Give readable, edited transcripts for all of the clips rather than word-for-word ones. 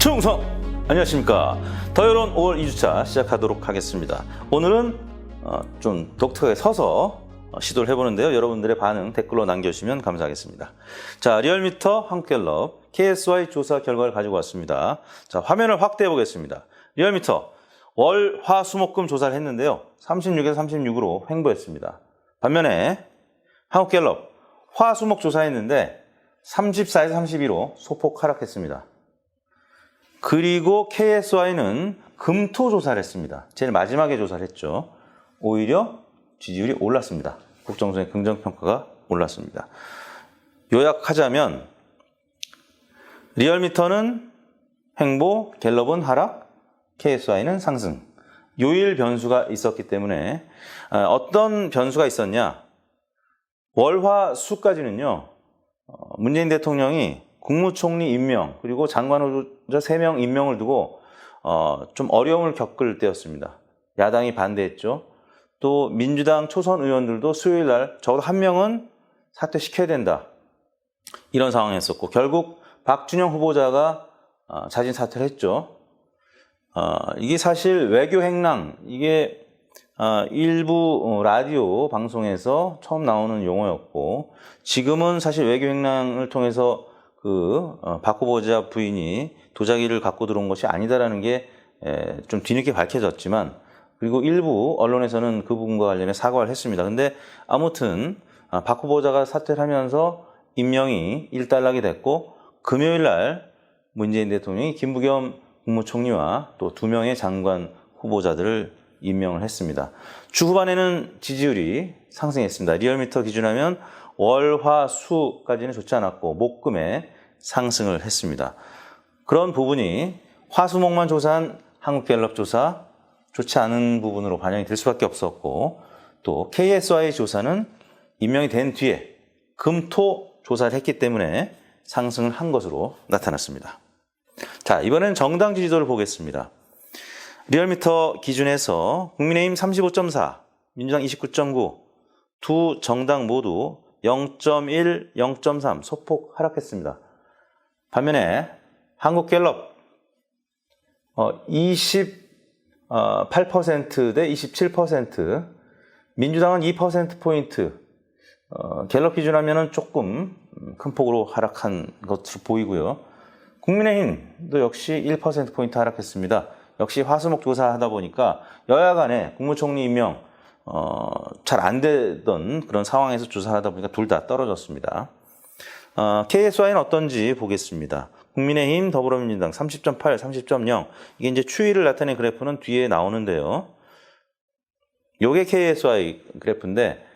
충성! 안녕하십니까. 더 여론 5월 2주차 시작하도록 하겠습니다. 오늘은 좀 독특하게 서서 시도를 해보는데요. 여러분들의 반응 댓글로 남겨주시면 감사하겠습니다. 자, 리얼미터 한국갤럽 KSY 조사 결과를 가지고 왔습니다. 자, 화면을 확대해 보겠습니다. 리얼미터 월, 화, 수목금 조사를 했는데요. 36에서 36으로 횡보했습니다. 반면에 한국갤럽 화, 수목 조사했는데 34에서 32로 소폭 하락했습니다. 그리고 KSY는 금, 토 조사를 했습니다. 제일 마지막에 조사를 했죠. 오히려 지지율이 올랐습니다. 국정조사의 긍정평가가 올랐습니다. 요약하자면 리얼미터는 횡보, 갤럽은 하락, KSY는 상승. 요일 변수가 있었기 때문에 어떤 변수가 있었냐. 월화 수까지는요. 문재인 대통령이 국무총리 임명 그리고 장관 후보자 3명 임명을 두고 좀 어려움을 겪을 때였습니다. 야당이 반대했죠. 또 민주당 초선 의원들도 수요일 날 적어도 한 명은 사퇴시켜야 된다. 이런 상황이었었고 결국 박준영 후보자가 자진 사퇴를 했죠. 이게 사실 외교 행랑, 이게 일부 라디오 방송에서 처음 나오는 용어였고 지금은 사실 외교 행랑을 통해서 박 후보자 부인이 도자기를 갖고 들어온 것이 아니다라는 게 좀 뒤늦게 밝혀졌지만 그리고 일부 언론에서는 그 부분과 관련해 사과를 했습니다. 근데 아무튼 박 후보자가 사퇴를 하면서 임명이 일단락이 됐고 금요일 날 문재인 대통령이 김부겸 국무총리와 또 2명의 장관 후보자들을 임명을 했습니다. 주 후반에는 지지율이 상승했습니다. 리얼미터 기준하면 월, 화, 수까지는 좋지 않았고 목금에 상승을 했습니다. 그런 부분이 화수목만 조사한 한국갤럽 조사 좋지 않은 부분으로 반영이 될 수밖에 없었고 또 KSY 조사는 임명이 된 뒤에 금, 토 조사를 했기 때문에 상승을 한 것으로 나타났습니다. 자, 이번엔 정당 지지도를 보겠습니다. 리얼미터 기준에서 국민의힘 35.4, 민주당 29.9, 두 정당 모두 0.1, 0.3 소폭 하락했습니다. 반면에 한국갤럽 28% 대 27%, 민주당은 2%포인트, 갤럽 기준하면 조금 큰 폭으로 하락한 것으로 보이고요. 국민의힘도 역시 1%포인트 하락했습니다. 역시 화수목 조사하다 보니까 여야 간에 국무총리 임명 잘 안 되던 그런 상황에서 조사하다 보니까 둘 다 떨어졌습니다. KSY는 어떤지 보겠습니다. 국민의힘, 더불어민주당 30.8, 30.0 이게 이제 추이를 나타낸 그래프는 뒤에 나오는데요. 요게 KSY 그래프인데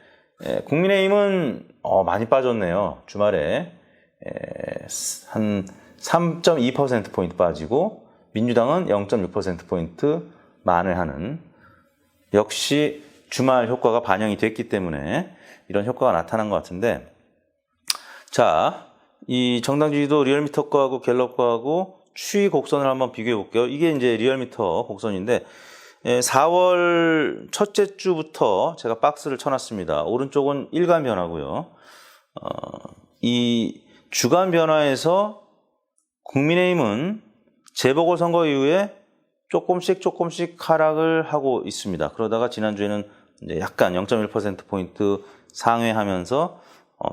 국민의힘은 많이 빠졌네요. 주말에 한 3.2%포인트 빠지고 민주당은 0.6%포인트 만회하는 역시 주말 효과가 반영이 됐기 때문에 이런 효과가 나타난 것 같은데 자, 이 정당 지지도 리얼미터 거하고 갤럽 거하고 추이 곡선을 한번 비교해 볼게요. 이게 이제 리얼미터 곡선인데 4월 첫째 주부터 제가 박스를 쳐놨습니다. 오른쪽은 일간 변화고요. 이 주간 변화에서 국민의힘은 재보궐선거 이후에 조금씩 하락을 하고 있습니다. 그러다가 지난주에는 이제 약간 0.1%포인트 상회하면서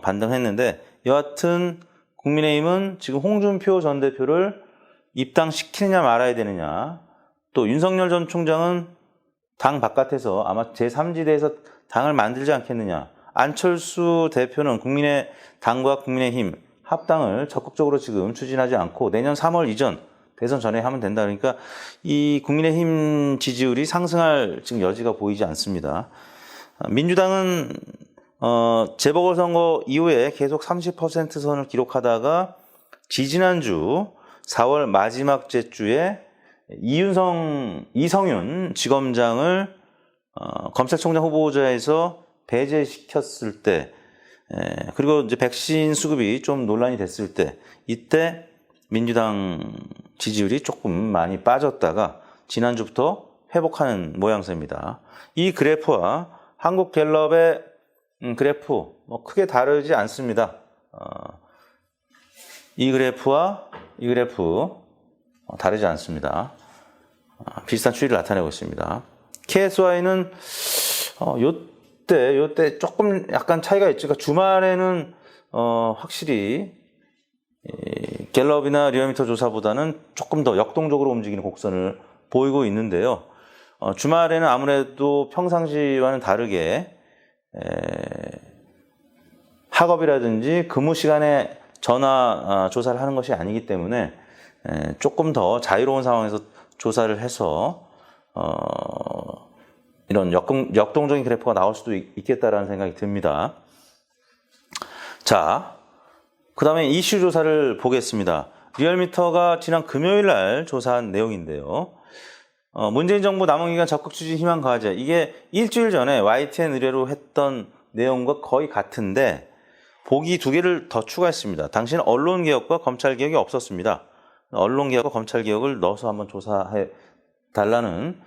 반등했는데 여하튼 국민의힘은 지금 홍준표 전 대표를 입당시키느냐 말아야 되느냐 또 윤석열 전 총장은 당 바깥에서 아마 제3지대에서 당을 만들지 않겠느냐 안철수 대표는 당과 국민의힘 합당을 적극적으로 지금 추진하지 않고 내년 3월 이전 대선 전에 하면 된다. 그러니까 이 국민의힘 지지율이 상승할 지금 여지가 보이지 않습니다. 민주당은 재보궐선거 이후에 계속 30% 선을 기록하다가 지지난주 4월 마지막 주에 이성윤 지검장을 검찰총장 후보자에서 배제시켰을 때 그리고 이제 백신 수급이 좀 논란이 됐을 때 이때 민주당 지지율이 조금 많이 빠졌다가 지난주부터 회복하는 모양새입니다. 이 그래프와 한국갤럽의 그래프 크게 다르지 않습니다. 이 그래프와 이 그래프 다르지 않습니다. 비슷한 추이를 나타내고 있습니다. KSY는 요때 조금 약간 차이가 있죠. 그러니까 주말에는 확실히 갤럽이나 리얼미터 조사보다는 조금 더 역동적으로 움직이는 곡선을 보이고 있는데요. 주말에는 아무래도 평상시와는 다르게 학업이라든지 근무 시간에 전화 조사를 하는 것이 아니기 때문에 조금 더 자유로운 상황에서 조사를 해서 이런 역동적인 그래프가 나올 수도 있겠다라는 생각이 듭니다. 자, 그 다음에 이슈 조사를 보겠습니다. 리얼미터가 지난 금요일 날 조사한 내용인데요. 문재인 정부 남은기간 적극 추진 희망 과제, 이게 일주일 전에 YTN 의뢰로 했던 내용과 거의 같은데 보기 2개를 더 추가했습니다. 당시는 언론개혁과 검찰개혁이 없었습니다. 언론개혁과 검찰개혁을 넣어서 한번 조사해 달라는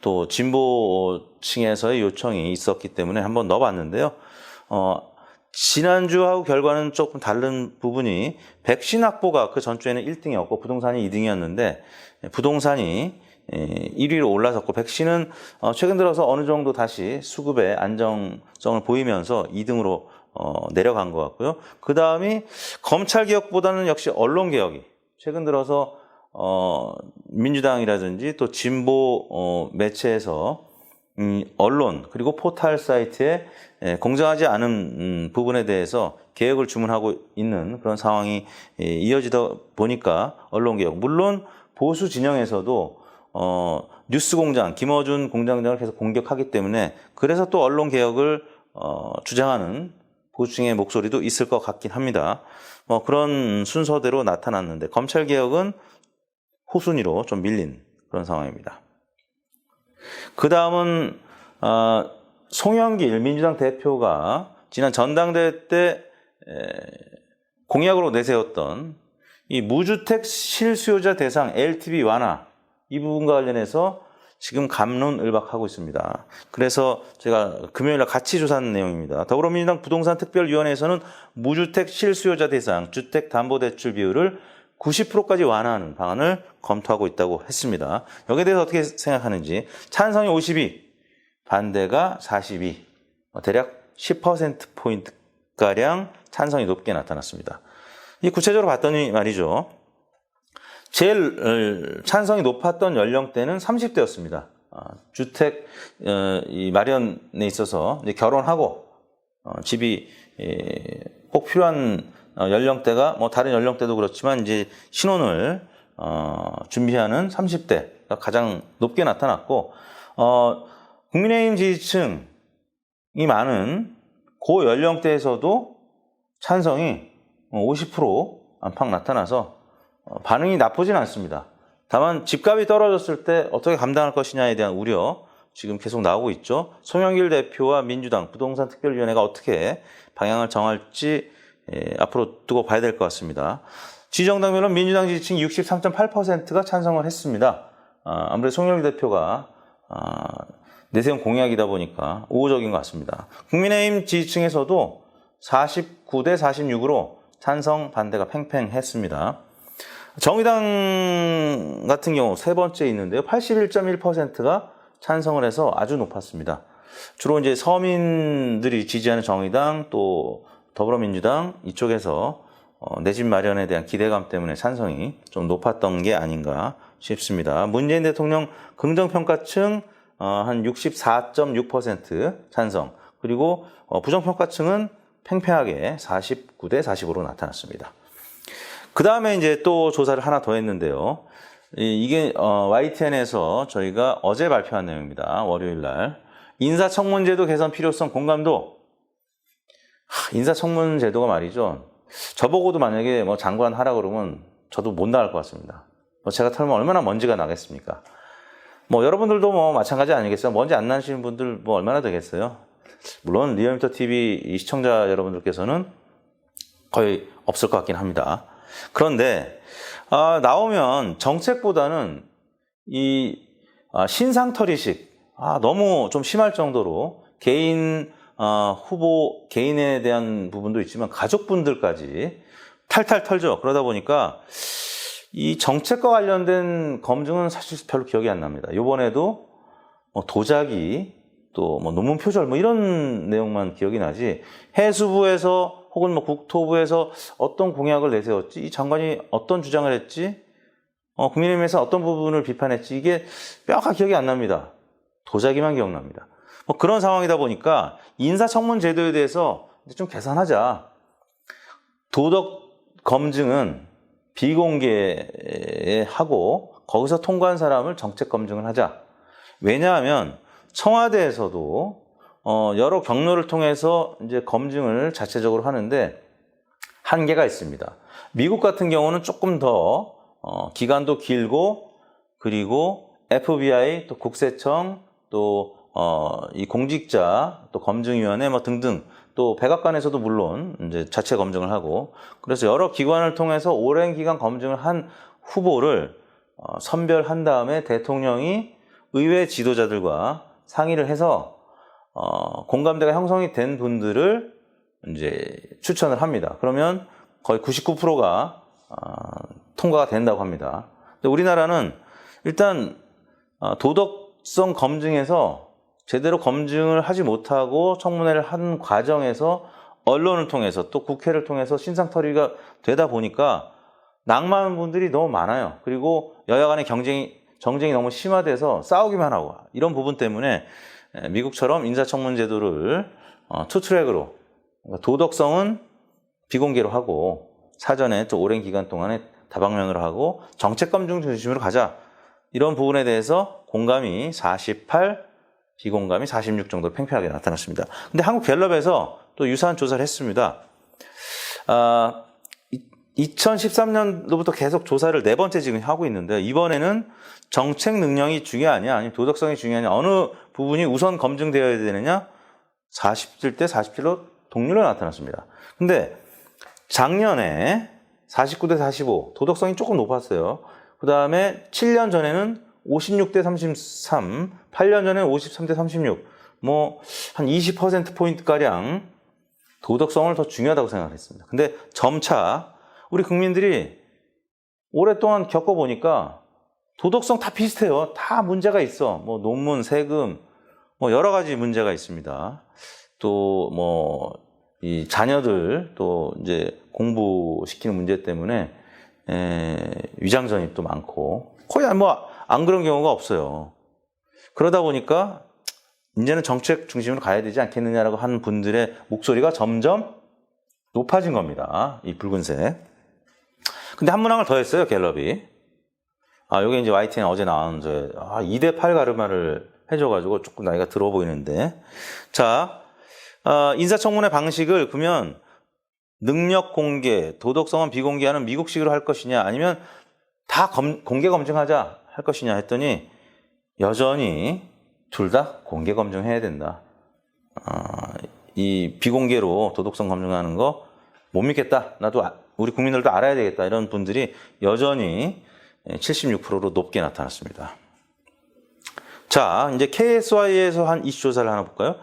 또 진보층에서의 요청이 있었기 때문에 한번 넣어봤는데요. 지난주하고 결과는 조금 다른 부분이 백신 확보가 그 전주에는 1등이었고 부동산이 2등이었는데 부동산이 1위로 올라섰고 백신은 최근 들어서 어느 정도 다시 수급의 안정성을 보이면서 2등으로 내려간 것 같고요. 그 다음이 검찰개혁보다는 역시 언론개혁이 최근 들어서 민주당이라든지 또 진보 매체에서 언론 그리고 포털 사이트에 공정하지 않은 부분에 대해서 개혁을 주문하고 있는 그런 상황이 이어지다 보니까 언론개혁, 물론 보수 진영에서도 뉴스공장, 김어준 공장장을 계속 공격하기 때문에 그래서 또 언론개혁을 주장하는 보수층의 목소리도 있을 것 같긴 합니다. 그런 순서대로 나타났는데 검찰개혁은 후순위로 좀 밀린 그런 상황입니다. 그 다음은 송영길 민주당 대표가 지난 전당대회 때 공약으로 내세웠던 이 무주택 실수요자 대상 LTV 완화, 이 부분과 관련해서 지금 갑론을박하고 있습니다. 그래서 제가 금요일날 같이 조사한 내용입니다. 더불어민주당 부동산특별위원회에서는 무주택 실수요자 대상 주택담보대출 비율을 90%까지 완화하는 방안을 검토하고 있다고 했습니다. 여기에 대해서 어떻게 생각하는지, 찬성이 52, 반대가 42, 대략 10%포인트가량 찬성이 높게 나타났습니다. 이 구체적으로 봤더니 말이죠. 제일 찬성이 높았던 연령대는 30대였습니다. 주택 마련에 있어서 이제 결혼하고 집이 꼭 필요한 연령대가 다른 연령대도 그렇지만 이제 신혼을 준비하는 30대가 가장 높게 나타났고 국민의힘 지지층이 많은 그 연령대에서도 찬성이 50% 안팎 나타나서 반응이 나쁘진 않습니다. 다만 집값이 떨어졌을 때 어떻게 감당할 것이냐에 대한 우려 지금 계속 나오고 있죠. 송영길 대표와 민주당 부동산특별위원회가 어떻게 방향을 정할지 앞으로 두고 봐야 될 것 같습니다. 지지정당별로 민주당 지지층 63.8%가 찬성을 했습니다. 아무래도 송영길 대표가 내세운 공약이다 보니까 우호적인 것 같습니다. 국민의힘 지지층에서도 49대 46으로 찬성 반대가 팽팽했습니다. 정의당 같은 경우 세 번째 있는데요. 81.1%가 찬성을 해서 아주 높았습니다. 주로 이제 서민들이 지지하는 정의당 또 더불어민주당 이쪽에서 내 집 마련에 대한 기대감 때문에 찬성이 좀 높았던 게 아닌가 싶습니다. 문재인 대통령 긍정평가층 한 64.6% 찬성, 그리고 부정평가층은 팽팽하게 49대 45로 나타났습니다. 그 다음에 이제 또 조사를 하나 더 했는데요. 이게 YTN에서 저희가 어제 발표한 내용입니다. 월요일 날. 인사청문제도 개선 필요성 공감도. 인사청문제도가 말이죠. 저보고도 만약에 장관 하라 그러면 저도 못 나갈 것 같습니다. 제가 털면 얼마나 먼지가 나겠습니까? 여러분들도 마찬가지 아니겠어요? 먼지 안 나시는 분들 얼마나 되겠어요? 물론 리얼미터 TV 시청자 여러분들께서는 거의 없을 것 같긴 합니다. 그런데 나오면 정책보다는 이 신상털이식 너무 좀 심할 정도로 개인 후보 개인에 대한 부분도 있지만 가족분들까지 탈탈 털죠. 그러다 보니까 이 정책과 관련된 검증은 사실 별로 기억이 안 납니다. 이번에도 도자기, 또 논문 표절 이런 내용만 기억이 나지, 해수부에서 혹은 국토부에서 어떤 공약을 내세웠지, 이 장관이 어떤 주장을 했지, 국민의힘에서 어떤 부분을 비판했지, 이게 뼈가 기억이 안 납니다. 도자기만 기억납니다. 그런 상황이다 보니까 인사청문 제도에 대해서 좀 개선하자. 도덕 검증은 비공개하고 거기서 통과한 사람을 정책 검증을 하자. 왜냐하면 청와대에서도 여러 경로를 통해서 이제 검증을 자체적으로 하는데 한계가 있습니다. 미국 같은 경우는 조금 더 기간도 길고, 그리고 FBI, 또 국세청, 또 이 공직자, 또 검증위원회 등등, 또 백악관에서도 물론 이제 자체 검증을 하고, 그래서 여러 기관을 통해서 오랜 기간 검증을 한 후보를 선별한 다음에 대통령이 의회 지도자들과 상의를 해서 공감대가 형성이 된 분들을 이제 추천을 합니다. 그러면 거의 99%가 통과가 된다고 합니다. 근데 우리나라는 일단 도덕성 검증에서 제대로 검증을 하지 못하고 청문회를 한 과정에서 언론을 통해서 또 국회를 통해서 신상털이가 되다 보니까 낙마하는 분들이 너무 많아요. 그리고 여야 간의 정쟁이 너무 심화돼서 싸우기만 하고, 이런 부분 때문에 미국처럼 인사청문 제도를 투트랙으로, 도덕성은 비공개로 하고 사전에 또 오랜 기간 동안에 다방면으로 하고 정책 검증 중심으로 가자. 이런 부분에 대해서 공감이 48, 비공감이 46 정도로 팽팽하게 나타났습니다. 근데 한국갤럽에서 또 유사한 조사를 했습니다. 2013년도부터 계속 조사를 4번째 지금 하고 있는데, 이번에는 정책 능력이 중요하냐, 아니면 도덕성이 중요하냐, 어느 부분이 우선 검증되어야 되느냐, 47대 47로 동률로 나타났습니다. 근데 작년에 49대 45, 도덕성이 조금 높았어요. 그 다음에 7년 전에는 56대 33, 8년 전에는 53대 36, 한 20%포인트가량 도덕성을 더 중요하다고 생각했습니다. 근데 점차 우리 국민들이 오랫동안 겪어보니까 도덕성 다 비슷해요. 다 문제가 있어. 논문, 세금, 여러 가지 문제가 있습니다. 또 이 자녀들 또 이제 공부시키는 문제 때문에 위장 전입도 많고, 거의 안 그런 경우가 없어요. 그러다 보니까 이제는 정책 중심으로 가야 되지 않겠느냐라고 하는 분들의 목소리가 점점 높아진 겁니다. 이 붉은색. 근데 한 문항을 더 했어요, 갤럽이. 요게 이제 YTN 어제 나온 2대8 가르마를 해줘가지고 조금 나이가 들어 보이는데. 자, 인사청문회 방식을 그러면 능력 공개, 도덕성은 비공개하는 미국식으로 할 것이냐, 아니면 다 공개 검증하자 할 것이냐 했더니 여전히 둘 다 공개 검증해야 된다. 이 비공개로 도덕성 검증하는 거 못 믿겠다. 나도 우리 국민들도 알아야 되겠다. 이런 분들이 여전히 76%로 높게 나타났습니다. 자, 이제 KSY에서 한 이슈 조사를 하나 볼까요?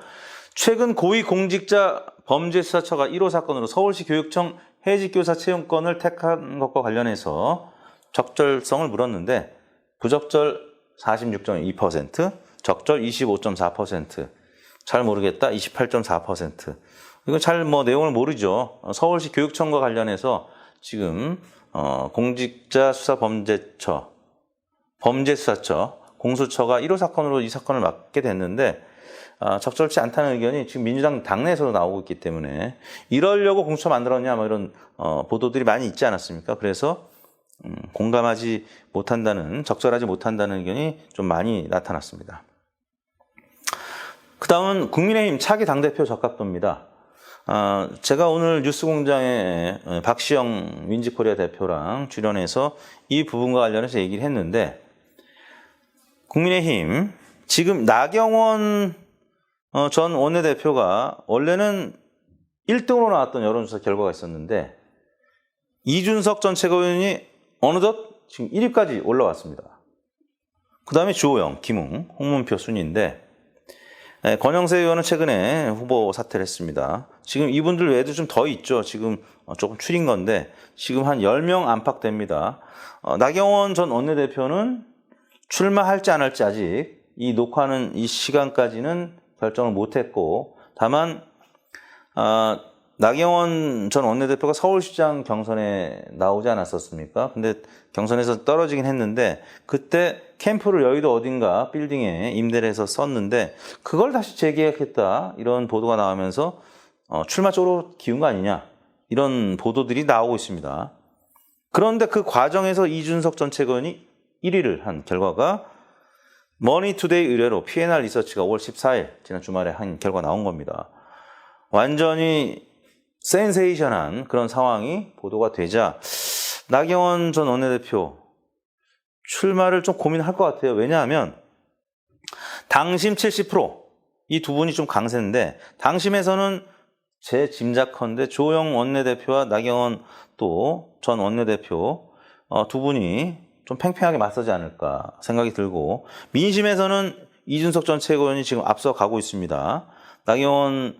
최근 고위공직자 범죄수사처가 1호 사건으로 서울시 교육청 해직교사 채용권을 택한 것과 관련해서 적절성을 물었는데, 부적절 46.2%, 적절 25.4%, 잘 모르겠다 28.4%. 이건 잘 내용을 모르죠. 서울시 교육청과 관련해서 지금 공직자 수사 범죄수사처 공수처가 1호 사건으로 이 사건을 맡게 됐는데, 적절치 않다는 의견이 지금 민주당 당내에서도 나오고 있기 때문에 이러려고 공수처 만들었냐 이런 보도들이 많이 있지 않았습니까? 그래서 공감하지 못한다는, 적절하지 못한다는 의견이 좀 많이 나타났습니다. 그 다음은 국민의힘 차기 당대표 적합도입니다. 제가 오늘 뉴스공장에 박시영 윈지코리아 대표랑 출연해서 이 부분과 관련해서 얘기를 했는데, 국민의힘 지금 나경원 전 원내대표가 원래는 1등으로 나왔던 여론조사 결과가 있었는데, 이준석 전 최고위원이 어느덧 지금 1위까지 올라왔습니다. 그 다음에 주호영, 김웅, 홍문표 순인데, 권영세 의원은 최근에 후보 사퇴를 했습니다. 지금 이분들 외에도 좀 더 있죠. 지금 조금 추린 건데 지금 한 10명 안팎됩니다. 나경원 전 원내대표는 출마할지 안 할지 아직 이 녹화하는 이 시간까지는 결정을 못했고, 다만 나경원 전 원내대표가 서울시장 경선에 나오지 않았었습니까? 근데 경선에서 떨어지긴 했는데 그때 캠프를 여의도 어딘가 빌딩에 임대를 해서 썼는데 그걸 다시 재계약했다, 이런 보도가 나오면서 출마 쪽으로 기운 거 아니냐, 이런 보도들이 나오고 있습니다. 그런데 그 과정에서 이준석 전 최고위원이 1위를 한 결과가 머니투데이 의뢰로 P&R 리서치가 5월 14일 지난 주말에 한 결과 나온 겁니다. 완전히 센세이션한 그런 상황이 보도가 되자 나경원 전 원내대표 출마를 좀 고민할 것 같아요. 왜냐하면 당심 70%, 이 두 분이 좀 강세인데, 당심에서는 제 짐작컨대 조영 원내대표와 나경원 또 전 원내대표 두 분이 좀 팽팽하게 맞서지 않을까 생각이 들고, 민심에서는 이준석 전 최고위원이 지금 앞서가고 있습니다. 나경원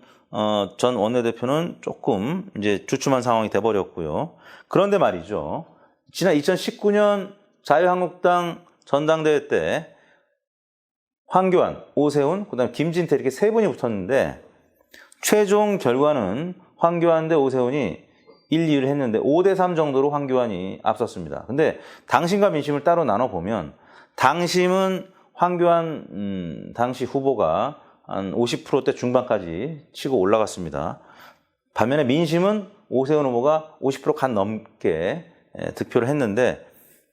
전 원내대표는 조금 이제 주춤한 상황이 돼버렸고요. 그런데 말이죠, 지난 2019년 자유한국당 전당대회 때 황교안, 오세훈, 그다음에 김진태 이렇게 세 분이 붙었는데 최종 결과는 황교안 대 오세훈이 1, 2위를 했는데 5대3 정도로 황교안이 앞섰습니다. 근데 당심과 민심을 따로 나눠보면 당심은 황교안 당시 후보가 한 50%대 중반까지 치고 올라갔습니다. 반면에 민심은 오세훈 후보가 50%간 넘게 득표를 했는데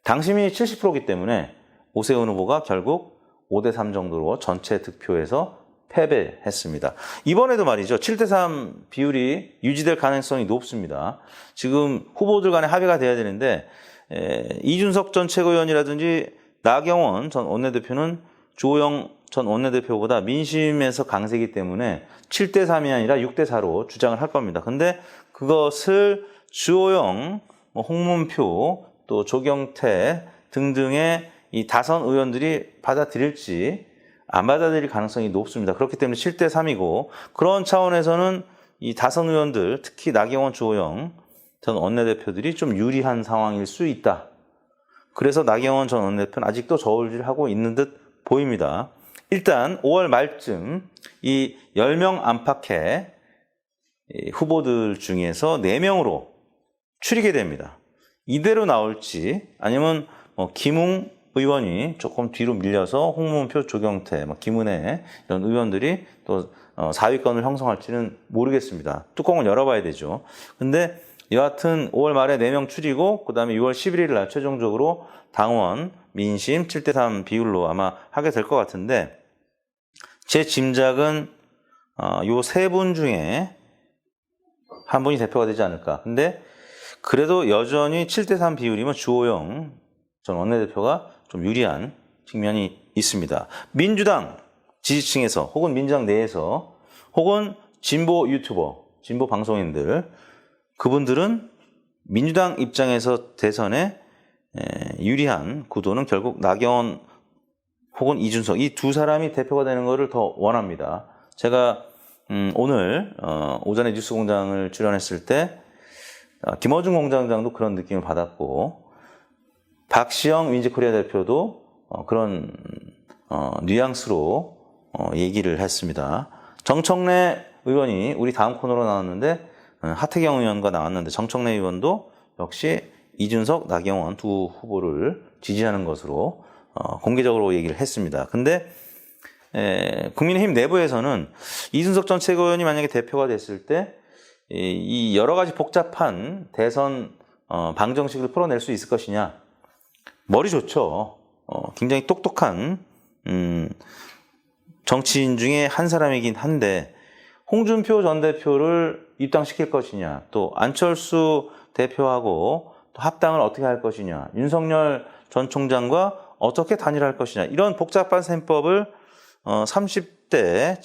당심이 70%이기 때문에 오세훈 후보가 결국 5대3 정도로 전체 득표에서 패배했습니다. 이번에도 말이죠, 7대3 비율이 유지될 가능성이 높습니다. 지금 후보들 간에 합의가 돼야 되는데 이준석 전 최고위원이라든지 나경원 전 원내대표는 조영 전 원내대표보다 민심에서 강세이기 때문에 7대3이 아니라 6대4로 주장을 할 겁니다. 근데 그것을 주호영, 홍문표, 또 조경태 등등의 이 다선 의원들이 받아들일지 안 받아들일 가능성이 높습니다. 그렇기 때문에 7대3이고, 그런 차원에서는 이 다선 의원들, 특히 나경원, 주호영 전 원내대표들이 좀 유리한 상황일 수 있다. 그래서 나경원 전 원내대표는 아직도 저울질하고 있는 듯 보입니다. 일단 5월 말쯤 이 10명 안팎의 후보들 중에서 4명으로 추리게 됩니다. 이대로 나올지 아니면 김웅 의원이 조금 뒤로 밀려서 홍문표, 조경태, 김은혜 이런 의원들이 또 4위권을 형성할지는 모르겠습니다. 뚜껑을 열어봐야 되죠. 근데 여하튼 5월 말에 4명 추리고 그다음에 6월 11일 날 최종적으로 당원, 민심 7대3 비율로 아마 하게 될 것 같은데, 제 짐작은 요 세 분 중에 한 분이 대표가 되지 않을까. 근데 그래도 여전히 7대3 비율이면 주호영 전 원내대표가 좀 유리한 측면이 있습니다. 민주당 지지층에서 혹은 민주당 내에서 혹은 진보 유튜버, 진보 방송인들, 그분들은 민주당 입장에서 대선에 유리한 구도는 결국 나경원 혹은 이준석, 이 두 사람이 대표가 되는 것을 더 원합니다. 제가 오늘 오전에 뉴스공장을 출연했을 때 김어준 공장장도 그런 느낌을 받았고, 박시영 윈지코리아 대표도 그런 뉘앙스로 얘기를 했습니다. 정청래 의원이 우리 다음 코너로 나왔는데, 하태경 의원과 나왔는데 정청래 의원도 역시 이준석, 나경원 두 후보를 지지하는 것으로 공개적으로 얘기를 했습니다. 근데 국민의힘 내부에서는 이준석 전 최고위원이 만약에 대표가 됐을 때 이 여러 가지 복잡한 대선 방정식을 풀어낼 수 있을 것이냐. 머리 좋죠. 굉장히 똑똑한 정치인 중에 한 사람이긴 한데, 홍준표 전 대표를 입당시킬 것이냐, 또 안철수 대표하고 또 합당을 어떻게 할 것이냐, 윤석열 전 총장과 어떻게 단일할 것이냐, 이런 복잡한 셈법을 30대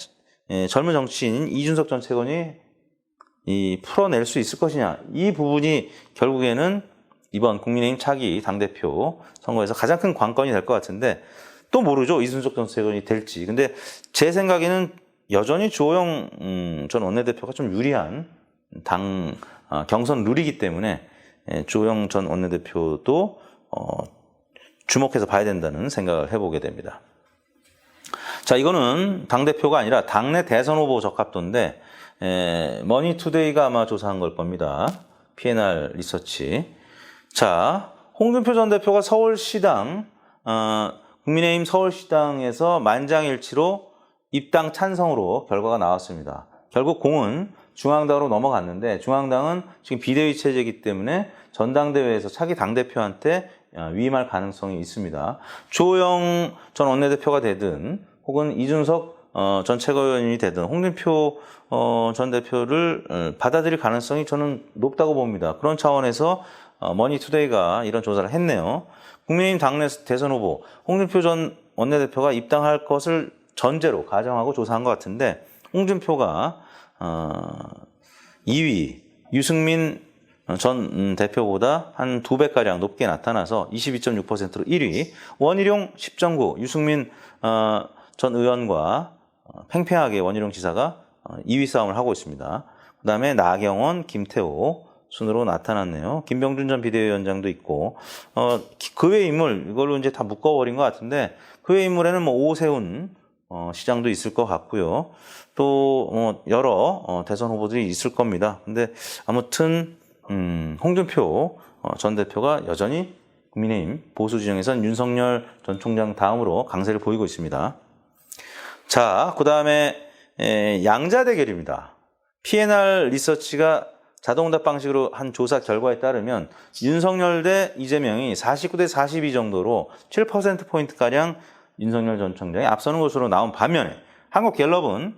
젊은 정치인 이준석 전 최고위원이 풀어낼 수 있을 것이냐, 이 부분이 결국에는 이번 국민의힘 차기 당대표 선거에서 가장 큰 관건이 될 것 같은데, 또 모르죠, 이준석 전 최고위원이 될지. 근데 제 생각에는 여전히 주호영 전 원내대표가 좀 유리한 당 경선 룰이기 때문에 주호영 전 원내대표도 주목해서 봐야 된다는 생각을 해보게 됩니다. 자, 이거는 당대표가 아니라 당내 대선 후보 적합도인데 머니투데이가 아마 조사한 걸 겁니다. P&R 리서치. 자, 홍준표 전 대표가 서울시당 국민의힘 서울시당에서 만장일치로 입당 찬성으로 결과가 나왔습니다. 결국 공은 중앙당으로 넘어갔는데 중앙당은 지금 비대위 체제이기 때문에 전당대회에서 차기 당대표한테 위임할 가능성이 있습니다. 주호영 전 원내대표가 되든 혹은 이준석 전 최고위원이 되든 홍준표 전 대표를 받아들일 가능성이 저는 높다고 봅니다. 그런 차원에서 머니투데이가 이런 조사를 했네요. 국민의힘 당내 대선 후보 홍준표 전 원내대표가 입당할 것을 전제로 가정하고 조사한 것 같은데 홍준표가 2위 유승민 전 대표보다 한 2배가량 높게 나타나서 22.6%로 1위, 원희룡 10.9, 유승민 전 의원과 팽팽하게 원희룡 지사가 2위 싸움을 하고 있습니다. 그 다음에 나경원, 김태호 순으로 나타났네요. 김병준 전 비대위원장도 있고, 그 외 인물, 이걸로 이제 다 묶어버린 것 같은데, 그 외 인물에는 뭐 오세훈 시장도 있을 것 같고요. 또 여러 대선 후보들이 있을 겁니다. 근데 아무튼 홍준표 전 대표가 여전히 국민의힘 보수 진영에선 윤석열 전 총장 다음으로 강세를 보이고 있습니다. 자, 그 다음에 양자 대결입니다. P&R 리서치가 자동응답 방식으로 한 조사 결과에 따르면 윤석열 대 이재명이 49대 42 정도로 7%포인트가량 윤석열 전 총장이 앞서는 것으로 나온 반면에 한국갤럽은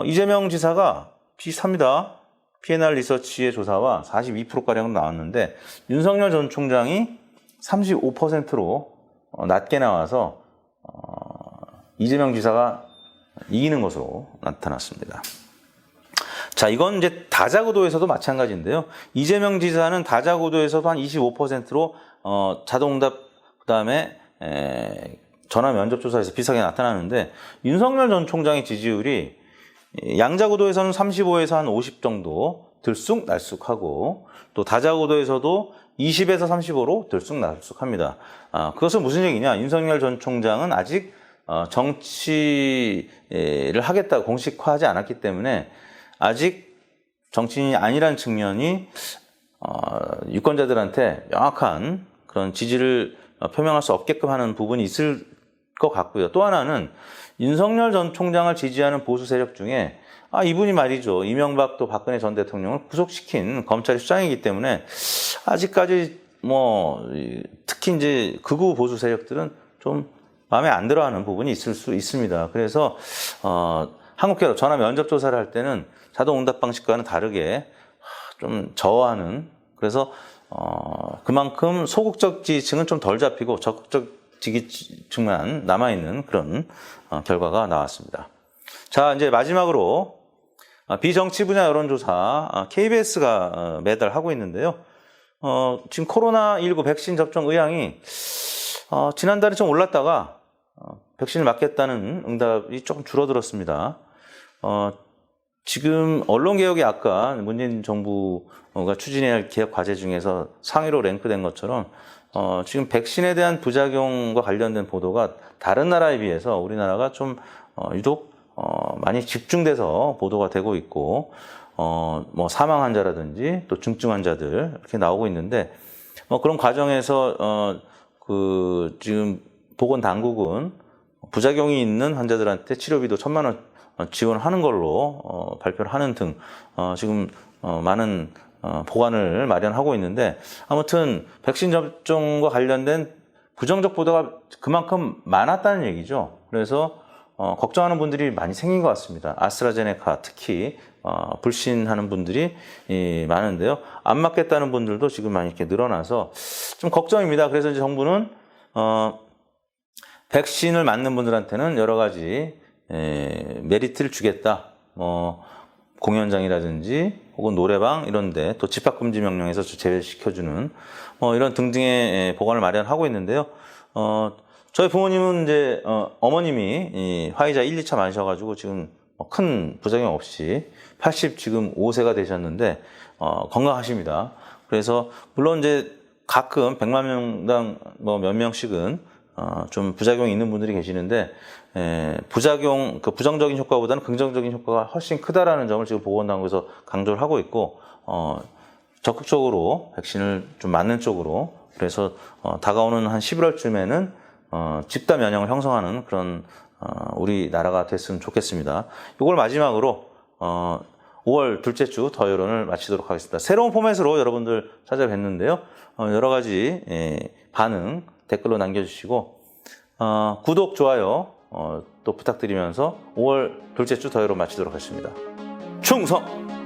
이재명 지사가 비슷합니다. P&R 리서치의 조사와 42%가량 나왔는데 윤석열 전 총장이 35%로 낮게 나와서 이재명 지사가 이기는 것으로 나타났습니다. 자, 이건 이제 다자구도에서도 마찬가지인데요. 이재명 지사는 다자구도에서도 한 25%로 자동응답 그다음에 전화 면접 조사에서 비슷하게 나타나는데 윤석열 전 총장의 지지율이 양자구도에서는 35에서 한 50 정도 들쑥날쑥하고 또 다자구도에서도 20에서 35로 들쑥날쑥합니다. 그것은 무슨 얘기냐? 윤석열 전 총장은 아직 정치를 하겠다고 공식화하지 않았기 때문에 아직 정치인이 아니란 측면이 유권자들한테 명확한 그런 지지를 표명할 수 없게끔 하는 부분이 있을 것 같고요. 또 하나는 윤석열 전 총장을 지지하는 보수 세력 중에 이분이 말이죠. 이명박 또 박근혜 전 대통령을 구속시킨 검찰의 수장이기 때문에 아직까지 특히 이제 극우 보수 세력들은 좀 마음에 안 들어하는 부분이 있을 수 있습니다. 그래서 한국갤럽 전화 면접 조사를 할 때는 자동응답 방식과는 다르게 좀 저하는, 그래서 그만큼 소극적 지지층은 좀 덜 잡히고 적극적 지지층만 남아있는 그런 결과가 나왔습니다. 자, 이제 마지막으로 비정치 분야 여론조사 KBS가 매달 하고 있는데요. 지금 코로나19 백신 접종 의향이 지난달에 좀 올랐다가 백신을 맞겠다는 응답이 조금 줄어들었습니다. 지금 언론개혁이 아까 문재인 정부가 추진해야 할 개혁 과제 중에서 상위로 랭크된 것처럼 지금 백신에 대한 부작용과 관련된 보도가 다른 나라에 비해서 우리나라가 좀 유독 많이 집중돼서 보도가 되고 있고 사망 환자라든지 또 중증 환자들 이렇게 나오고 있는데 그런 과정에서 지금 보건당국은 부작용이 있는 환자들한테 치료비도 1,000만 원 지원하는 걸로 발표를 하는 등 지금 많은 보관을 마련하고 있는데 아무튼 백신 접종과 관련된 부정적 보도가 그만큼 많았다는 얘기죠. 그래서 걱정하는 분들이 많이 생긴 것 같습니다. 아스트라제네카 특히 불신하는 분들이 많은데요. 안 맞겠다는 분들도 지금 많이 이렇게 늘어나서 좀 걱정입니다. 그래서 이제 정부는 백신을 맞는 분들한테는 여러 가지 메리트를 주겠다. 공연장이라든지 혹은 노래방 이런데 또 집합금지 명령에서 제외시켜주는 이런 등등의 보관을 마련하고 있는데요. 저희 부모님은 이제 어머님이 이 화이자 1, 2차 맞으셔가지고 지금 큰 부작용 없이 80 지금 5세가 되셨는데 건강하십니다. 그래서 물론 이제 가끔 100만 명당 뭐 몇 명씩은 좀 부작용이 있는 분들이 계시는데 부작용 그 부정적인 효과보다는 긍정적인 효과가 훨씬 크다라는 점을 지금 보건당국에서 강조를 하고 있고 적극적으로 백신을 좀 맞는 쪽으로 그래서 다가오는 한 11월쯤에는 집단 면역을 형성하는 그런 우리나라가 됐으면 좋겠습니다. 이걸 마지막으로 5월 둘째 주 더 여론을 마치도록 하겠습니다. 새로운 포맷으로 여러분들 찾아뵙는데요. 여러 가지 반응 댓글로 남겨주시고 구독, 좋아요 또 부탁드리면서 5월 둘째 주 더 여론 마치도록 하겠습니다. 충성!